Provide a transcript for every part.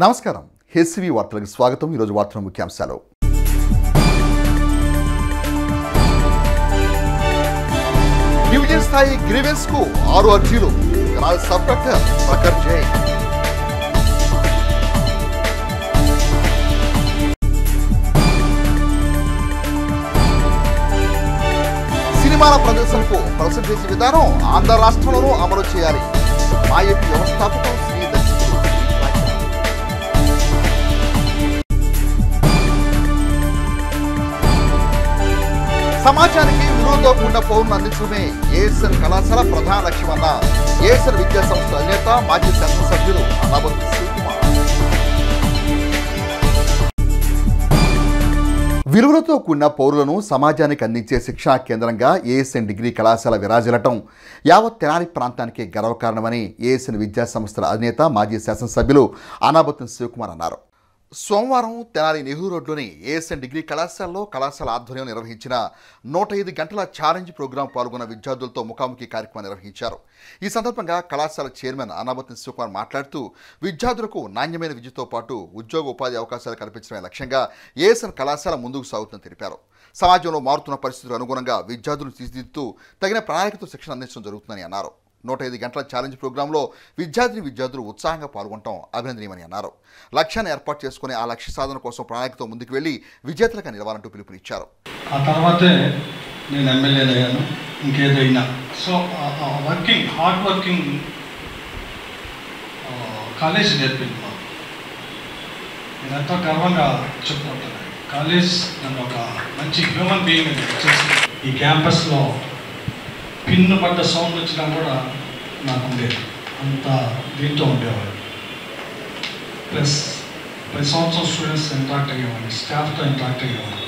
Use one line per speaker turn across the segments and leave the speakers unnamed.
నమస్కారం హెచ్సివి వార్తలకు స్వాగతం. ఈరోజు వార్తల ముఖ్యాంశాలు. డివిజన్ స్థాయి గ్రీవెన్స్ కు 6 అర్జీలు. సబ్ కలెక్టర్ ప్రఖర్ జై. సినిమాల ప్రదర్శనకు పర్సెంటేజ్ విధానం ఆంధ్ర రాష్ట్రంలోనూ అమలు చేయాలి. మాయపి వ్యవస్థాపకులు సమాజానికి విలువతో కూడిన పౌరులను అందించడమే ఏఎస్ఎన్ కళాశాల ప్రధాన లక్ష్యమన్న ఏఎస్ఎన్ విద్యా సంస్థ అధినేత మాజీ శాసనసభ్యులు అనాబత్ శివకుమార్. విలువలతో కూడిన పౌరులను సమాజానికి అందించే శిక్షణా కేంద్రంగా ఏఎస్ఎన్ డిగ్రీ కళాశాల విరాజిల్లటం యావత్ తెనాలి ప్రాంతానికి గర్వకారణమని ఏఎస్ఎన్ విద్యా సంస్థల అధినేత మాజీ శాసనసభ్యులు అనాబత్ శివకుమార్ అన్నారు. సోమవారం తెనాలి నెహ్రూ రోడ్లోని ఏఎస్ఎన్ డిగ్రీ కళాశాలలో కళాశాల ఆధ్వర్యం నిర్వహించిన 105 గంటల ఛాలెంజ్ ప్రోగ్రాం పాల్గొన్న విద్యార్థులతో ముఖాముఖి కార్యక్రమం నిర్వహించారు. ఈ సందర్భంగా కళాశాల చైర్మన్ అనాబత్ శివకుమార్ మాట్లాడుతూ విద్యార్థులకు నాణ్యమైన విద్యతో పాటు ఉద్యోగ ఉపాధి అవకాశాలు కల్పించడమే లక్ష్యంగా ఏఎస్ఎన్ కళాశాల ముందుకు సాగుతుందని తెలిపారు. సమాజంలో మారుతున్న పరిస్థితులకు అనుగుణంగా విద్యార్థులు తీర్చిదిద్దుతూ తగిన ప్రణాళికతో శిక్షణ అందించడం జరుగుతుందని అన్నారు. 105 గంటల ఛాలెంజ్ ప్రోగ్రాంలో విద్యార్థులు ఉత్సాహంగా పాల్గొనడం అభినందనీయమని అన్నారు. లక్ష్యాన్ని ఏర్పాటు చేసుకుని ఆ లక్ష్య సాధన కోసం ప్రణాళికతో ముందుకు వెళ్లి విజేతలుగా నిలవాలంటూ పిలుపునిచ్చారు.
ఆ తర్వాతే నేను ఎమ్మెల్యే అయ్యాను. ఇంకేదైనా సో హార్డ్ వర్కింగ్ కాలేజ్ నేర్పింది మాకు. నేను ఎంతో గర్వంగా చెప్పుకుంటున్నాను. కాలేజ్ నన్ను ఒక మంచి హ్యూమన్ బీయింగ్ చేసింది. ఈ క్యాంపస్లో పిన్ను పడ్డ సౌండ్ వచ్చినా కూడా నాకు ఉండేది, అంత దీంతో ఉండేవాడు. ప్లస్ ప్రతి సంవత్సరం స్టూడెంట్స్ ఇంటరాక్ట్ అయ్యేవాడిని, స్టాఫ్తో ఇంటరాక్ట్ అయ్యేవాడు.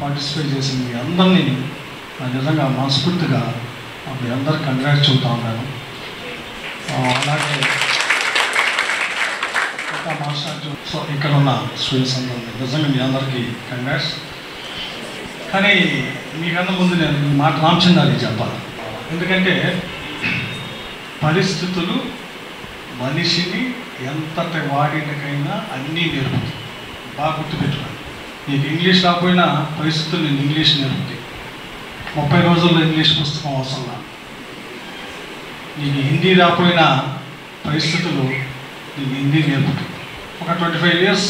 పార్టిసిపేట్ చేసిన మీ అందరినీ నా నిజంగా మనస్ఫూర్తిగా మీ అందరికి కంగ్రాట్స్ చెబుతా ఉన్నాను. అలాగే మాస్టర్ సో ఇక్కడ ఉన్న స్టూడెంట్స్ అందరినీ నిజంగా మీ అందరికీ కంగ్రాట్స్. కానీ మీకన్నా ముందు నేను ఈ మాట రామచంద్రానికి చెప్పాలి. ఎందుకంటే పరిస్థితులు మనిషిని ఎంతటి వాడినకైనా అన్నీ నేర్పుతాయి. బాగా గుర్తుపెట్టుకోండి. నీకు ఇంగ్లీష్ రాకపోయినా పరిస్థితులు నేను ఇంగ్లీష్ నేర్పుతాయి. 30 రోజుల్లో ఇంగ్లీష్ పుస్తకం అవసరం. నీకు హిందీ రాకపోయినా పరిస్థితులు నీకు హిందీ నేర్పుతాయి. ఒక 25 years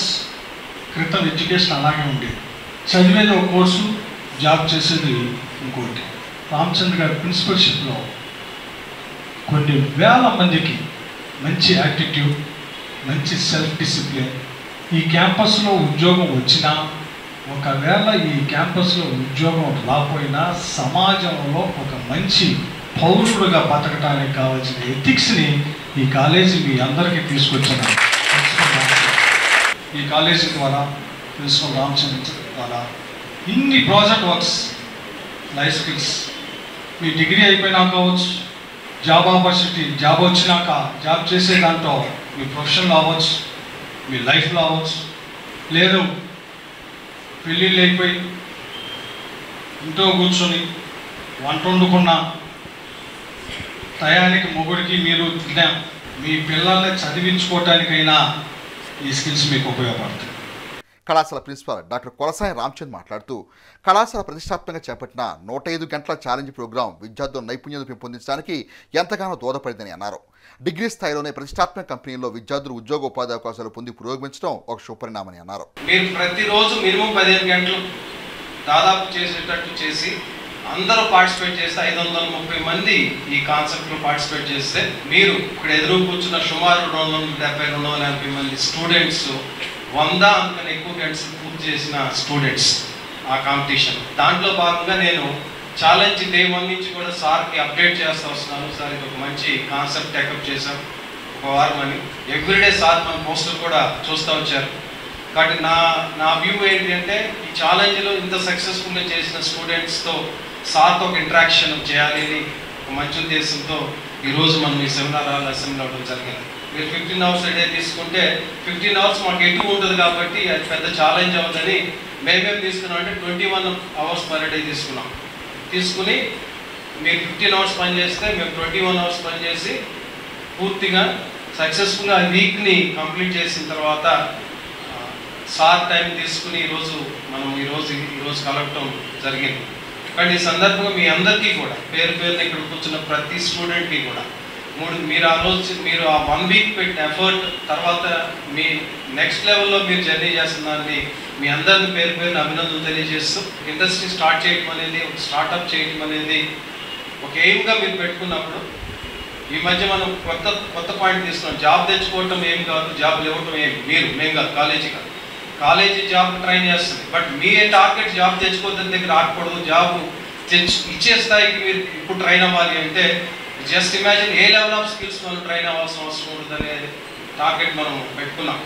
క్రితం ఎడ్యుకేషన్ అలాగే ఉండేది. చదివేది ఒక కోర్సు, జాబ్ చేసేది ఇంకోటి. రామచంద్ర గారి ప్రిన్సిపల్షిప్లో కొన్ని వేల మందికి మంచి యాటిట్యూడ్, మంచి సెల్ఫ్ డిసిప్లిన్. ఈ క్యాంపస్లో ఉద్యోగం వచ్చినా, ఒకవేళ ఈ క్యాంపస్లో ఉద్యోగం రాకపోయినా సమాజంలో ఒక మంచి పౌరుడుగా బతకడానికి కావాల్సిన ఎథిక్స్ని ఈ కాలేజీ మీ అందరికీ తీసుకొచ్చిన ఈ కాలేజీ ద్వారా ప్రిన్సిపల్ రామచంద్ర ద్వారా ఇన్ని ప్రాజెక్ట్ వర్క్స్, లైఫ్ స్కిల్స్, మీ డిగ్రీ అయిపోయినా కావచ్చు, జాబ్ ఆపర్చునిటీ, జాబ్ వచ్చినాక జాబ్ చేసే దాంట్లో మీ ప్రొఫెషన్లో అవ్వచ్చు, మీ లైఫ్లో అవ్వచ్చు, లేదు పెళ్ళిళ్ళు అయిపోయి ఇంట్లో కూర్చొని వంట వండుకున్న టయానికి మొగుడికి మీరు తిన్నా మీ పిల్లల్ని చదివించుకోవటానికైనా ఈ స్కిల్స్ మీకు ఉపయోగపడతాయి.
కళాశాల ప్రిన్సిపాల్ డాక్టర్ కొలసాని రామచంద్ మాట్లాడుతూ కళాశాల ప్రతిష్టాత్మకంగా చేపట్టిన 105 గంటల ఛాలెంజ్ ప్రోగ్రాం విద్యార్థుల నైపుణ్యతను పెంపొందించడానికి ఎంతగానో దోహదపడిందని అన్నారు. డిగ్రీ స్థాయిలోనే ప్రతిష్టాత్మక కంపెనీల్లో విద్యార్థులు ఉద్యోగ ఉపాధి అవకాశాలు పొంది పురోగమించడం ఒక శుభపరిణామని అన్నారు.
మీరు ప్రతిరోజు మినిమం 15 గంటలు దాదాపు చేసేటట్టు చేసి అందరూ పార్టిసిపేట్ చేస్తే 530 మంది ఈ కాన్సెప్ట్లో పార్టిసిపేట్ చేస్తే మీరు ఇక్కడ ఎదురు కూర్చున్న సుమారు 270-280 మంది స్టూడెంట్స్ 100 అంతకన్నా ఎక్కువ గంటలు పూర్తి చేసిన స్టూడెంట్స్ ఆ కాంపిటీషన్. దాంట్లో భాగంగా నేను ఛాలెంజ్ డే 1 నుంచి కూడా సార్కి అప్డేట్ చేస్తూ వస్తున్నాను. సార్ ఇది ఒక మంచి కాన్సెప్ట్ టేకప్ చేశాం ఒక వారం అని. ఎవ్రీడే సార్ మన పోస్టర్ కూడా చూస్తూ వచ్చారు. కాబట్టి నా వ్యూ ఏంటి అంటే ఈ ఛాలెంజ్లో ఇంత సక్సెస్ఫుల్గా చేసిన స్టూడెంట్స్తో సార్తో ఒక ఇంటరాక్షన్ చేయాలి అని ఒక మంచి ఉద్దేశంతో ఈరోజు మనం ఈ సెమినార్ అసెంబ్లీ అవ్వడం జరిగింది. మీరు 15 hours a day తీసుకుంటే 15 hours మాకు ఎక్కువ ఉంటుంది కాబట్టి అది పెద్ద ఛాలెంజ్ అవుతుందని మేమేం తీసుకున్నాం అంటే 21 hours per day తీసుకుని మీరు 15 hours పని చేస్తే మేము 21 hours పని చేసి పూర్తిగా సక్సెస్ఫుల్గా వీక్ని కంప్లీట్ చేసిన తర్వాత సార్ టైం తీసుకుని ఈరోజు కలవటం జరిగింది. కానీ ఈ సందర్భంగా మీ అందరికీ కూడా పేరు పేరున ఇక్కడ కూర్చున్న ప్రతి స్టూడెంట్కి కూడా మీరు ఆ 1 వీక్ పెట్టిన ఎఫర్ట్ తర్వాత మీ నెక్స్ట్ లెవెల్లో మీరు జర్నీ చేస్తున్న మీ అందరిని పేరు పేరున అభినందనలు తెలియజేస్తూ ఇండస్ట్రీ స్టార్ట్ చేయడం అనేది ఒక స్టార్టప్ చేయడం అనేది ఒక ఎయిమ్గా మీరు పెట్టుకున్నప్పుడు ఈ మధ్య మనం కొత్త పాయింట్ తీసుకున్నాం. జాబ్ తెచ్చుకోవటం ఏం కాదు, జాబ్ ఇవ్వటం మేము కాదు, కాలేజీ జాబ్ ట్రైన్ చేస్తుంది. బట్ మీ టార్గెట్ జాబ్ తెచ్చుకోవద్దని దగ్గర రాకూడదు, జాబ్ ఇచ్చే స్థాయికి మీరు ఇప్పుడు ట్రైన్ అవ్వాలి అంటే జస్ట్ ఇమాజిన్ ఏ లెవెల్ ఆఫ్ స్కిల్స్ మనం ట్రైన్ అవ్వాల్సిన అవసరం ఉంటుందనే టార్గెట్ మనం పెట్టుకున్నాం.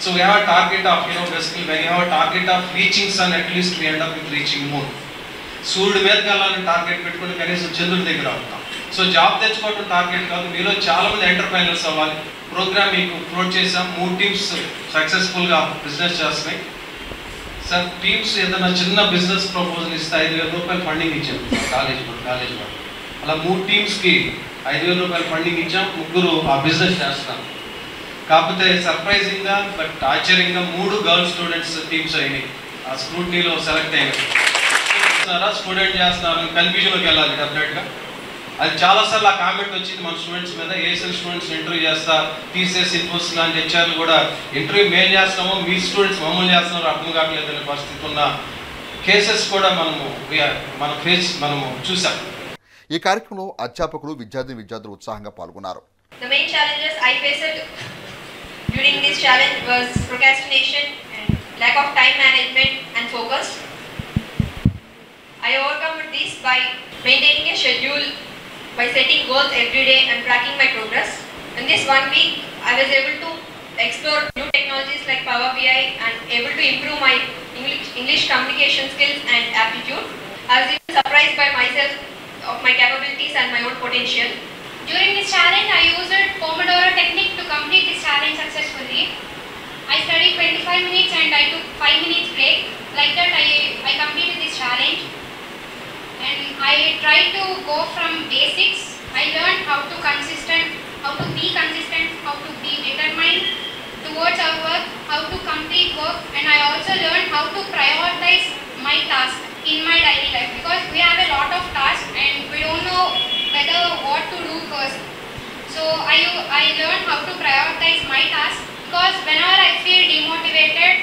So we have target of basically we have target of reaching sun at least we end up with reaching moon. సూర్యుడి మీదకి వెళ్ళాలని టార్గెట్ పెట్టుకుని కనీసం చంద్రుడి దగ్గర అవుతాం. సో జాబ్ తెచ్చుకోవడం టార్గెట్ కాదు, మీలో చాలామంది ఎంటర్ప్రైనర్స్ అవ్వాలి. ప్రోగ్రామ్ మీకు ప్రొవైడ్ చేసాం. 3 టీమ్స్ సక్సెస్ఫుల్గా బిజినెస్ చేస్తున్నాయి. సార్ టీమ్స్ ఏదైనా చిన్న బిజినెస్ ప్రపోజల్ ఇస్తే 5,000 రూపాయలు ఫండింగ్ ఇచ్చాం కాలేజ్ వాళ్ళు. అలా 3 టీమ్స్కి 5,000 రూపాయలు ఫండింగ్ ఇచ్చాం. 3 ఆ బిజినెస్ చేస్తాం. కాకపోతే సర్ప్రైజింగ్గా బట్ ఆశ్చర్యంగా 3 గర్ల్ స్టూడెంట్స్ టీమ్స్ అయినాయి. ఆ స్క్రూటనీలో సెలెక్ట్ అయినాయి. స్టూడెంట్ చేస్తున్నారు కన్ఫ్యూజన్లోకి వెళ్ళాలి డెఫినెట్గా. అది చాలాసార్లు ఆ కామెంట్ వచ్చింది మన స్టూడెంట్స్ మీద. ఏఎస్ఎల్ స్టూడెంట్స్ ఇంటర్వ్యూ చేస్తా, టీసీఎస్ ఇన్ఫోసిస్ లాంటి హెచ్ఆర్లు కూడా ఇంటర్వ్యూ మేము చేస్తున్నామో మీ స్టూడెంట్స్ మమ్మల్ని చేస్తున్నారో అర్థం కావట్లేదనే పరిస్థితి ఉన్న కేసెస్ కూడా మనము చూసాం.
ఈ కార్యక్రమంలో అధ్యాపకులు విద్యార్థులు ఉత్సాహంగా పాల్గొన్నారు.
The main challenges I faced during this challenge was procrastination and lack of time management and focus. I overcome this by maintaining a schedule, by setting goals every day and tracking my progress. In this 1 week, I was able to explore new technologies like Power BI and able to improve my English communication skills and aptitude. I was even surprised by myself of my capabilities and my own potential.
During this challenge, I used Pomodoro technique to complete this challenge successfully. I studied 25 minutes and I took 5 minutes break. Like that, I completed this challenge. And I tried to go from basics. I learned how to be consistent, how to be determined towards our work, how to complete work, and I also learned how to prioritize my task in my daily life, because we have a lot of tasks and we don't know whether what to do first. So I learned how to prioritize my task, because whenever I feel demotivated,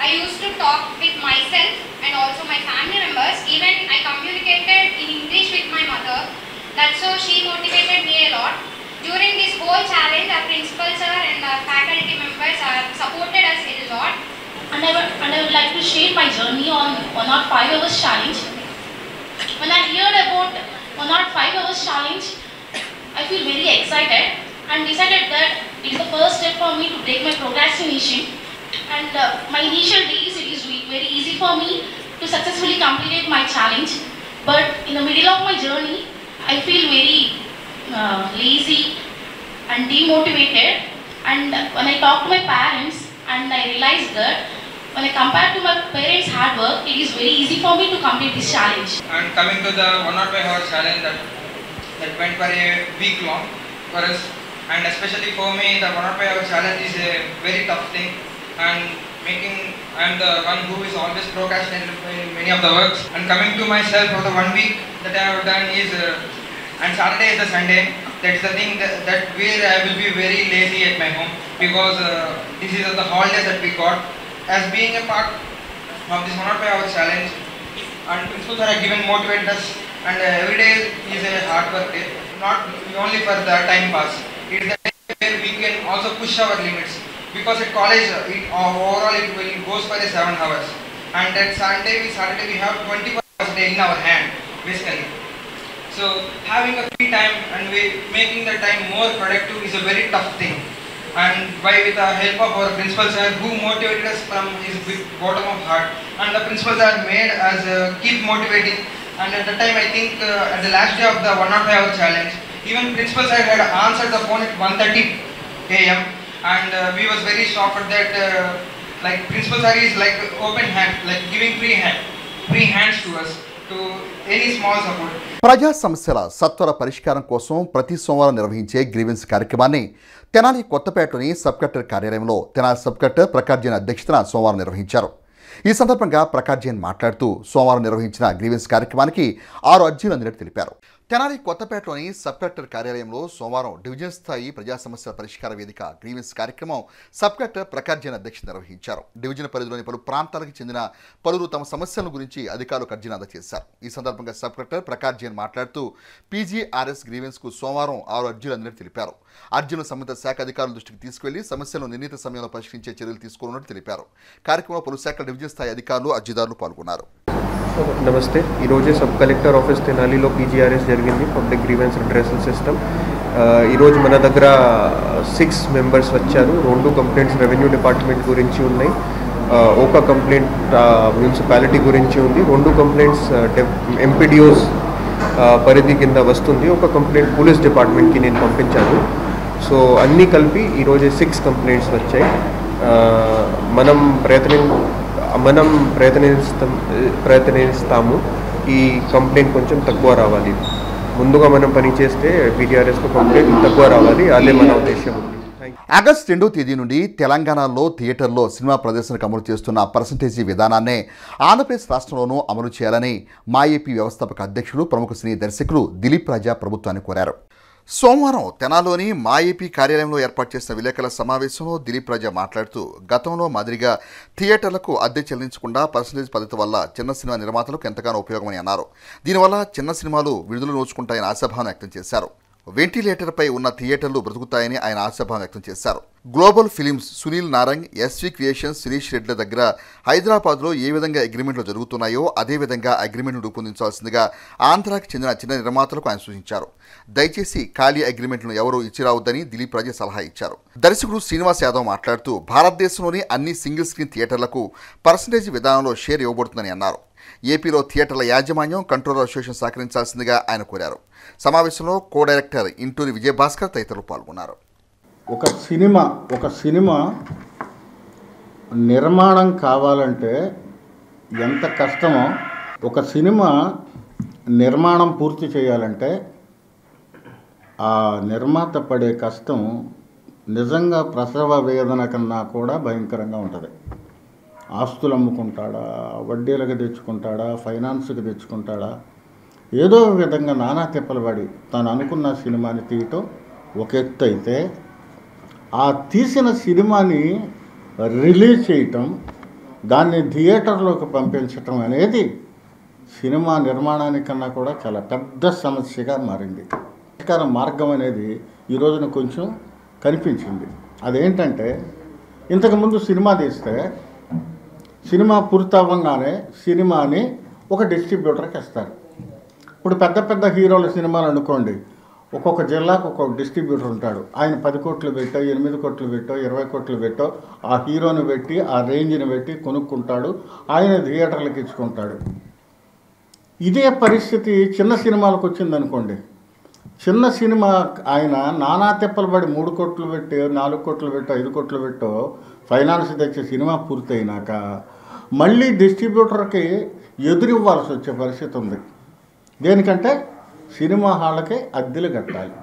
I used to talk with myself and also my family members. Even I communicated in English with my mother. That's how she motivated me a lot. During this whole challenge, our principal sir and our faculty members have supported us a lot.
And I would like to share my journey on 105 hours challenge. When I heard about 105 hours challenge, I feel very excited and decided that it is the first step for me to break my procrastination. And my initial days, it is very easy for me to successfully complete my challenge. But in the middle of my journey, I feel very lazy and demotivated. And when I talk to my parents, and I realized that when I compare to my parents' hard work, it is very easy for me to complete this challenge.
And coming to the 105 hours challenge that went for a week long for us, and especially for me, the 105 hours challenge is a very tough thing. And I am the one who is always procrastinating in many of the works. And coming to myself for the 1 week that I have done is, and Saturday is the Sunday. That's the thing that where I will be very lazy at my home, because this is the holidays that we got. As being a part of this 105 hours challenge, and principals are given motivated us, and every day is a hard work day, not only for the time pass. It is the day where we can also push our limits, because at college overall it goes for 7 hours, and at Saturday we have 24 hours a day in our hand basically. So having a free time and making the time more productive is a very tough thing. And with the help of our principal sir, who motivated us from his bottom of heart, and the principals are made us keep motivating. And at the time, I think at the last day of the 105 hour challenge, even principal sir had answered the phone at 1:30 a.m. and we was very shocked that like principal sir is like open hand, like giving free hands to us. to any small support.
ప్రజా సమస్యల సత్వర పరిష్కారం కోసం ప్రతి సోమవారం నిర్వహించే grievance కార్యక్రమాన్ని Tenali కొత్తపేటలోని sub collector కార్యాలయంలో తెనాలి సబ్ కలెక్టర్ ప్రకాష్ జైన్ అధ్యక్షతన సోమవారం నిర్వహించారు. ఈ సందర్భంగా ప్రకాష్ జైన్ మాట్లాడుతూ సోమవారం నిర్వహించిన గ్రీవెన్స్ కార్యక్రమానికి 6 అర్జీలు అందినట్టు తెలిపారు. తెనాలి కొత్తపేటలోని సబ్ కలెక్టర్ కార్యాలయంలో సోమవారం డివిజన్ స్థాయి ప్రజా సమస్యల పరిష్కార వేదిక గ్రీవెన్స్ కార్యక్రమం సబ్ కలెక్టర్ ప్రకాష్ జైన్ అధ్యక్షత నిర్వహించారు. డివిజన్ పరిధిలోని పలు ప్రాంతాలకు చెందిన పలువురు తమ సమస్యల గురించి అధికారులకు అర్జీలు అందజేశారు. ఈ సందర్భంగా సబ్ కలెక్టర్ ప్రకాష్ జైన్ మాట్లాడుతూ పీజీఆర్ఎస్ గ్రీవెన్స్కు సోమవారం 6 అర్జీలు అందినట్టు తెలిపారు. అర్జీలను సంబంధిత శాఖ అధికారుల దృష్టికి తీసుకెళ్లి సమస్యలను నిర్ణీత సమయంలో పరిష్కరించే చర్యలు తీసుకోనున్నట్టు తెలిపారు. కార్యక్రమంలో పలు శాఖల డివిజన్ స్థాయి అధికారులు అర్జీదారులు పాల్గొన్నారు.
నమస్తే. ఈరోజే సబ్ కలెక్టర్ ఆఫీస్ తెనాలిలో పీజీఆర్ఎస్ జరిగింది, పబ్లిక్ గ్రీవెన్స్ రిడ్రెసల్ సిస్టమ్. ఈరోజు మన దగ్గర 6 మెంబర్స్ వచ్చారు. 2 కంప్లైంట్స్ రెవెన్యూ డిపార్ట్మెంట్ గురించి ఉన్నాయి, ఒక కంప్లైంట్ మున్సిపాలిటీ గురించి ఉంది, 2 కంప్లైంట్స్ ఎంపీడీఓస్ పరిధి కింద వస్తుంది, ఒక కంప్లైంట్ పోలీస్ డిపార్ట్మెంట్కి నేను పంపించాను. సో అన్నీ కలిపి ఈరోజే 6 కంప్లైంట్స్ వచ్చాయి. మనం ప్రయత్నిస్తాము ఈ కంప్లైంట్ కొంచెం తక్కువ రావాలి. ముందుగా మనం పని చేస్తే పీటీఆర్ఎస్కు కంప్లైంట్ తక్కువ రావాలి, అదే మన ఉద్దేశం ఉంది.
ఆగస్టు 2వ తేదీ నుండి తెలంగాణలో థియేటర్లో సినిమా ప్రదర్శనకు అమలు చేస్తున్న పర్సంటేజీ విధానాన్నే ఆంధ్రప్రదేశ్ రాష్ట్రంలోనూ అమలు చేయాలని మా ఏపీ వ్యవస్థాపక అధ్యక్షులు ప్రముఖ సినీ దర్శకులు దిలీప్ రాజా ప్రభుత్వాన్ని కోరారు. సోమవారం తెనాలిలోని మా ఏపీ కార్యాలయంలో ఏర్పాటు చేసిన విలేకరుల సమావేశంలో దిలీప్ రాజా మాట్లాడుతూ గతంలో మాదిరిగా థియేటర్లకు అద్దె చెల్లించకుండా పర్సంటేజ్ పద్ధతి వల్ల చిన్న సినిమా నిర్మాతలకు ఎంతగానో ఉపయోగమని అన్నారు. దీనివల్ల చిన్న సినిమాలు విడుదల నోచుకుంటాయని ఆశాభావం వ్యక్తం చేశారు. వెంటిలేటర్పై ఉన్న థియేటర్లు బ్రతుకుతాయని ఆయన ఆశాభావం వ్యక్తం చేశారు. Global films, Sunil Narang, SV creations, Sirish రెడ్డిల దగ్గర హైదరాబాద్లో ఏ విధంగా అగ్రిమెంట్లు జరుగుతున్నాయో అదేవిధంగా అగ్రిమెంట్లు రూపొందించాల్సిందిగా ఆంధ్రాకి చెందిన చిన్న నిర్మాతలకు ఆయన సూచించారు. దయచేసి ఖాళీ అగ్రిమెంట్లను ఎవరూ ఇచ్చిరావద్దని దిలీప్ రాజా సలహా ఇచ్చారు. దర్శకుడు శ్రీనివాస్ యాదవ్ మాట్లాడుతూ భారతదేశంలోని అన్ని సింగిల్ స్క్రీన్ థియేటర్లకు పర్సంటేజ్ విధానంలో షేర్ ఇవ్వబడుతుందని అన్నారు. ఏపీలో థియేటర్ల యాజమాన్యం, కంట్రోలర్ అసోసియేషన్ సహకరించాల్సిందిగా ఆయన కోరారు. సమావేశంలో కో డైరెక్టర్ ఇంటూరి విజయభాస్కర్ తదితరులు పాల్గొన్నారు.
ఒక సినిమా నిర్మాణం కావాలంటే ఎంత కష్టమో, ఒక సినిమా నిర్మాణం పూర్తి చేయాలంటే ఆ నిర్మాత పడే కష్టం నిజంగా ప్రసవ వేదన కన్నా కూడా భయంకరంగా ఉంటుంది. ఆస్తులు అమ్ముకుంటాడా, వడ్డీలకు తెచ్చుకుంటాడా, ఫైనాన్స్కి తెచ్చుకుంటాడా, ఏదో విధంగా నానా తిప్పలు పడి తాను అనుకున్న సినిమాని తీయటం ఒక ఎత్తు అయితే, ఆ తీసిన సినిమాని రిలీజ్ చేయటం, దాన్ని థియేటర్లోకి పంపించటం అనేది సినిమా నిర్మాణానికన్నా కూడా చాలా పెద్ద సమస్యగా మారింది. పరిష్కార మార్గం అనేది ఈ రోజున కొంచెం కనిపించింది. అదేంటంటే, ఇంతకుముందు సినిమా తీస్తే సినిమా పూర్తవ్వగానే సినిమాని ఒక డిస్ట్రిబ్యూటర్కి ఇస్తారు. ఇప్పుడు పెద్ద పెద్ద హీరోల సినిమాలు అనుకోండి, ఒక్కొక్క జిల్లాకు ఒక్కొక్క డిస్ట్రిబ్యూటర్ ఉంటాడు. ఆయన 10 కోట్లు పెట్టో, 8 కోట్లు పెట్టో, 20 కోట్లు పెట్టో ఆ హీరోని పెట్టి, ఆ రేంజ్ని పెట్టి కొనుక్కుంటాడు, ఆయన థియేటర్లకు ఇచ్చుకుంటాడు. ఇదే పరిస్థితి చిన్న సినిమాలకు వచ్చిందనుకోండి. చిన్న సినిమా ఆయన నానా తిప్పలు పడి 3 కోట్లు పెట్టి, 4 కోట్లు పెట్టో, 5 కోట్లు పెట్టో ఫైనాన్స్ తెచ్చే సినిమా పూర్తయినాక మళ్ళీ డిస్ట్రిబ్యూటర్కి ఎదురివ్వాల్సి వచ్చే పరిస్థితి ఉంది. దేనికంటే సినిమా హాళ్ళకి అద్దెలు కట్టాలి.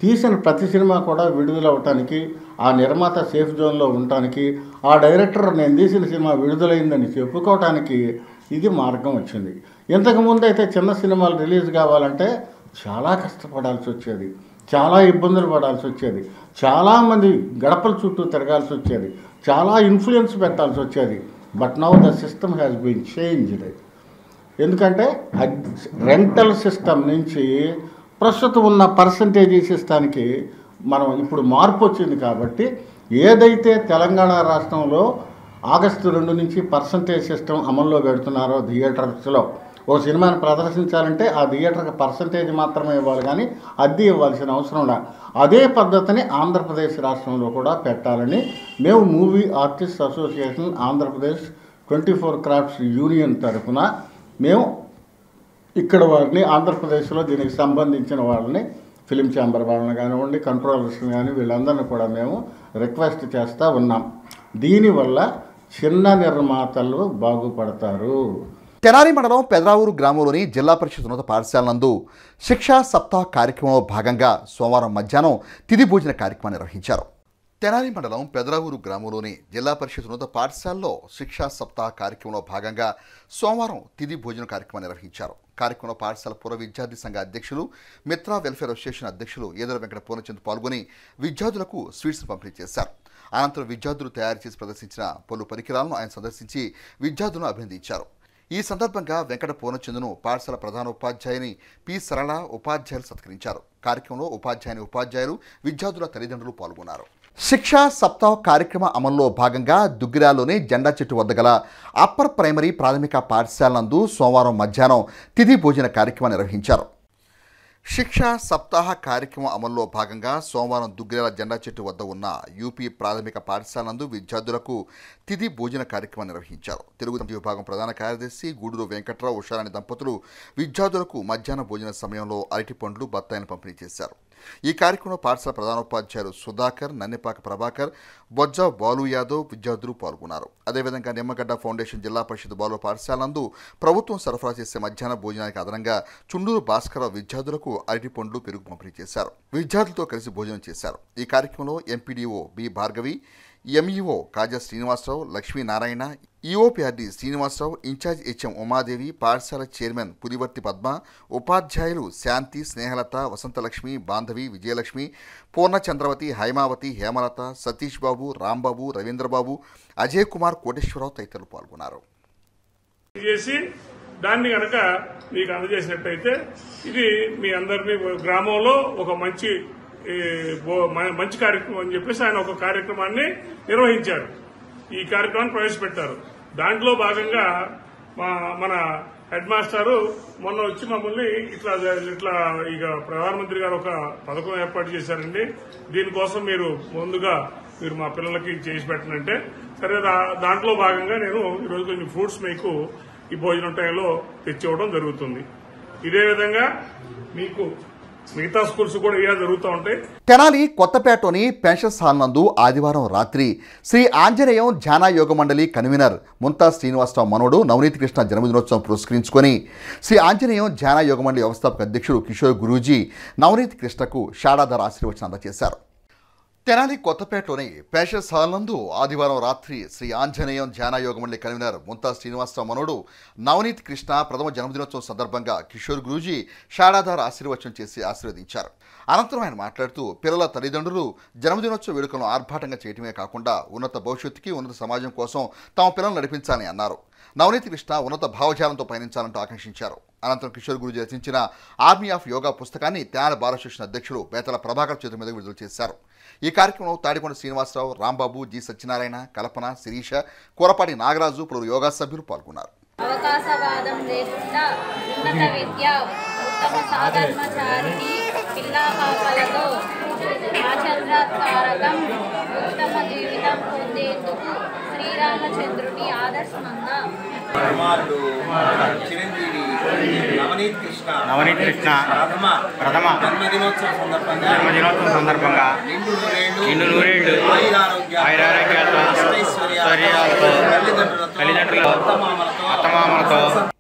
తీసిన ప్రతి సినిమా కూడా విడుదల అవటానికి, ఆ నిర్మాత సేఫ్ జోన్లో ఉండటానికి, ఆ డైరెక్టర్ నేను తీసిన సినిమా విడుదలైందని చెప్పుకోవటానికి ఇది మార్గం వచ్చింది. ఇంతకుముందు అయితే చిన్న సినిమాలు రిలీజ్ కావాలంటే చాలా కష్టపడాల్సి వచ్చేది, చాలా ఇబ్బందులు పడాల్సి వచ్చేది, చాలామంది గడపల చుట్టూ తిరగాల్సి వచ్చేది, చాలా ఇన్ఫ్లుయెన్స్ పెట్టాల్సి వచ్చేది. But now the system has been changed. ఎందుకంటే రెంటల్ సిస్టమ్ నుంచి ప్రస్తుతం ఉన్న పర్సంటేజీ సిస్టానికి మనం ఇప్పుడు మార్పు వచ్చింది. కాబట్టి ఏదైతే తెలంగాణ రాష్ట్రంలో ఆగస్టు 2 నుంచి పర్సంటేజ్ సిస్టమ్ అమల్లో పెడుతున్నారో, థియేటర్స్లో ఓ సినిమాని ప్రదర్శించాలంటే ఆ థియేటర్కి పర్సంటేజ్ మాత్రమే ఇవ్వాలి, కానీ అద్దె ఇవ్వాల్సిన అవసరం లేదు. అదే పద్ధతిని ఆంధ్రప్రదేశ్ రాష్ట్రంలో కూడా పెట్టాలని మేము movie artist association, Andhra Pradesh 24 crafts union తరఫున మేము ఇక్కడ వారిని, ఆంధ్రప్రదేశ్లో దీనికి సంబంధించిన వాళ్ళని, ఫిలిం ఛాంబర్ వాళ్ళని కానివ్వండి, కంట్రోలర్స్ని కానీ వీళ్ళందరినీ కూడా మేము రిక్వెస్ట్ చేస్తూ ఉన్నాం. దీనివల్ల చిన్న నిర్మాతలు బాగుపడతారు.
తెనాలి మండలం పెదరావూరు గ్రామంలోని జిల్లా పరిషత్ ఉన్నత పాఠశాల నందు శిక్షా సప్తాహ్ కార్యక్రమంలో భాగంగా సోమవారం మధ్యాహ్నం తిథి భోజన కార్యక్రమాన్ని నిర్వహించారు. తెనాలి మండలం పెదరావూరు గ్రామంలోని జిల్లా పరిషత్ ఉన్నత పాఠశాలలో శిక్షా సప్తాహ కార్యక్రమంలో భాగంగా సోమవారం తిథి భోజన కార్యక్రమాన్ని నిర్వహించారు. కార్యక్రమంలో పాఠశాల పూర్వ విద్యార్థి సంఘ అధ్యక్షులు మిత్రా వెల్ఫేర్ అసోసియేషన్ అధ్యక్షులు ఈదర వెంకట పూర్ణచంద్ పాల్గొని విద్యార్థులకు స్వీట్స్ పంపిణీ చేశారు. అనంతరం విద్యార్థులు తయారు చేసి ప్రదర్శించిన పలు పరికరాలను ఆయన సందర్శించి విద్యార్థులను అభినందించారు. ఈ సందర్భంగా వెంకట పూర్ణచంద్ను పాఠశాల ప్రధాన ఉపాధ్యాయుని పి సరళ ఉపాధ్యాయులు సత్కరించారు. కార్యక్రమంలో ఉపాధ్యాయులు విద్యార్థుల తల్లిదండ్రులు పాల్గొన్నారు. శిక్షా సప్తాహ్ కార్యక్రమ అమల్లో భాగంగా దుగ్గిరాలోని జెండా చెట్టు వద్ద గల అప్పర్ ప్రైమరీ ప్రాథమిక పాఠశాల నందు సోమవారం మధ్యాహ్నం తిథి భోజన కార్యక్రమాన్ని నిర్వహించారు. శిక్షా సప్తాహ కార్యక్రమం అమల్లో భాగంగా సోమవారం దుగ్గిరాల జెండా చెట్టు వద్ద ఉన్న యూపీ ప్రాథమిక పాఠశాల నందు విద్యార్థులకు తిథి భోజన కార్యక్రమం నిర్వహించారు. తెలుగు విభాగం ప్రధాన కార్యదర్శి గూడూరు వెంకట్రావు ఉషారాణి దంపతులు విద్యార్థులకు మధ్యాహ్న భోజన సమయంలో అరటి పండ్లు బత్తాయిలను పంపిణీ చేశారు. ఈ కార్యక్రమంలో పాఠశాల ప్రధానోపాధ్యాయులు సుధాకర్, నన్నిపాక ప్రభాకర్, బొజ్జ బాలు యాదవ్ విద్యార్థులు పాల్గొన్నారు. అదేవిధంగా నిమ్మగడ్డ ఫౌండేషన్ జిల్లా పరిషత్ బాలుర పాఠశాల నందు ప్రభుత్వం సరఫరా చేసే మధ్యాహ్న భోజనానికి అదనంగా చుండూరు భాస్కరరావు విద్యార్థులకు అరటి పండ్లు, పెరుగు పంపిణీ చేశారు. విద్యార్థులతో కలిసి భోజనం చేశారు. ఈ కార్యక్రమంలో MPDO B Bhargavi, MEO Kaja Srinivasarao, Lakshminarayana, EOPRD Srinivasarao, incharge HM Umadevi, పాఠశాల చైర్మన్ పులివర్తి పద్మ, ఉపాధ్యాయులు శాంతి, స్నేహలత, వసంతలక్ష్మి, బాంధవి, విజయలక్ష్మి, పూర్ణచంద్రవతి, హైమావతి, హేమలత, సతీష్ బాబు, రాంబాబు, రవీంద్రబాబు, అజయ్ కుమార్, కోటేశ్వరరావు తదితరులు పాల్గొన్నారు.
దాన్ని కనుక మీకు అందజేసినట్టయితే ఇది మీ అందరినీ గ్రామంలో ఒక మంచి కార్యక్రమం అని చెప్పేసి ఆయన ఒక కార్యక్రమాన్ని నిర్వహించారు. ఈ కార్యక్రమాన్ని ప్రవేశపెట్టారు. దాంట్లో భాగంగా మన హెడ్ మాస్టారు మొన్న వచ్చి మమ్మల్ని ఇట్లా ఇక ప్రధానమంత్రి గారు ఒక పథకం ఏర్పాటు చేశారండి, దీనికోసం మీరు ముందుగా మా పిల్లలకి చేసి పెట్టనంటే సరే దాంట్లో భాగంగా నేను ఈరోజు కొంచెం ఫ్రూట్స్ మీకు ఈ భోజనం టైంలో తెచ్చివ్వడం జరుగుతుంది. ఇదే విధంగా మీకు మిగతా స్కూల్స్ కూడా ఇలా జరుగుతూ ఉంటాయి.
తెనాలి కొత్తపేటలోని పెన్షన్స్ హాల్ నందు ఆదివారం రాత్రి శ్రీ ఆంజనేయం ధ్యాన యోగ మండలి కన్వీనర్ ముంతా శ్రీనివాసరావు మనోడు నవనీత్ కృష్ణ జన్మదినోత్సవం పురస్కరించుకొని శ్రీ ఆంజనేయం ధ్యాన యోగ మండలి వ్యవస్థాపక అధ్యక్షుడు కిషోర్ గురూజీ నవనీత్ కృష్ణకు షాడాధార ఆశీర్వచనం అందజేశారు. తెనాలి కొత్తపేటలోని పెన్షన్స్ హాల్ నందు ఆదివారం రాత్రి శ్రీ ఆంజనేయం ధ్యాన యోగ మండలి కన్వీనర్ ముంతా శ్రీనివాసరావు మనోడు నవనీత్ కృష్ణ ప్రథమ జన్మదినోత్సవం సందర్భంగా కిషోర్ గురూజీ షాడాధార ఆశీర్వచనం చేసి ఆశీర్వదించారు. అనంతరం ఆయన మాట్లాడుతూ పిల్లల తల్లిదండ్రులు జన్మదినోత్సవ వేడుకలను ఆర్భాటంగా చేయటమే కాకుండా ఉన్నత భవిష్యత్తుకి, ఉన్నత సమాజం కోసం తమ పిల్లలను నడిపించాలని అన్నారు. నవనీత్ కృష్ణ ఉన్నత భావజాలంతో పయనించాలంటూ ఆకాంక్షించారు. అనంతరం కిషోర్ గురూజీ రచించిన ఆర్మీ ఆఫ్ యోగా పుస్తకాన్ని తెనాలి బార్ అసోసియేషన్ అధ్యక్షుడు బేతల ప్రభాకర్ చేతుల మీదుగా విడుదల చేశారు. ఈ కార్యక్రమంలో తాడికొండ శ్రీనివాసరావు, రాంబాబు, జి సత్యనారాయణ, కల్పన, శిరీష, కూరపాటి నాగరాజు, పలువురు యోగా సభ్యులు పాల్గొన్నారు.
అవకాశవాదం లేకుండా ఉన్నత విద్య, ఉత్తమ సాధర్మచారిణి, పిల్లాపాపలతో ఆచరణాత్మకం ఉత్తమ జీవితం పొందేందుకు శ్రీరామచంద్రుని ఆదర్శంగా
చిరంజీవి నవనీత్ కృష్ణ ప్రథమ జన్మదినోత్సవం సందర్భంగా నిండు నూరేళ్లు ఆయురారోగ్యాలతో తల్లిదండ్రులతో అత్తమామలతో.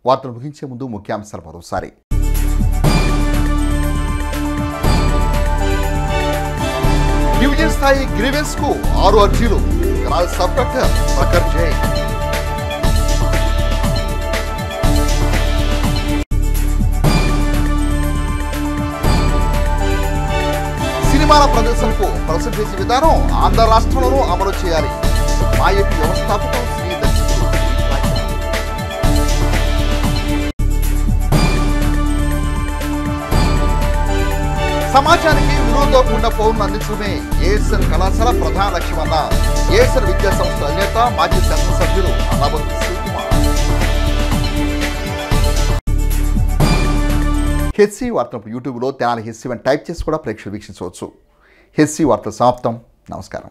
వార్తలు ముగించే ముందు ముఖ్యాంశాలు మరోసారి. డివిజన్ స్థాయి గ్రీవెన్స్ కు 6 అర్జీలు. Sub collector Prakhar Jain. సినిమాల ప్రదర్శనకు పర్సంటేజ్ విధానం ఆంధ్ర రాష్ట్రంలోనూ అమలు చేయాలి. మా ఏపీ వ్యవస్థాపకులు శ్రీ దర్శకులు. సమాజానికి విలువతో కూడిన పౌరులను అందించడమే ఏఎస్ఎన్ కళాశాల ప్రధాన లక్ష్యమన్న ఏఎస్ఎన్ విద్యా సంస్థ అధినేత మాజీ శాసనసభ్యులు అన్నాబత్తి శివకుమార్. హెచ్సి వార్తలు యూట్యూబ్లో తెనాలి హెచ్సి టైప్ చేసి కూడా ప్రేక్షకులు వీక్షించవచ్చు. హెచ్సి వార్తలు సమాప్తం. నమస్కారం.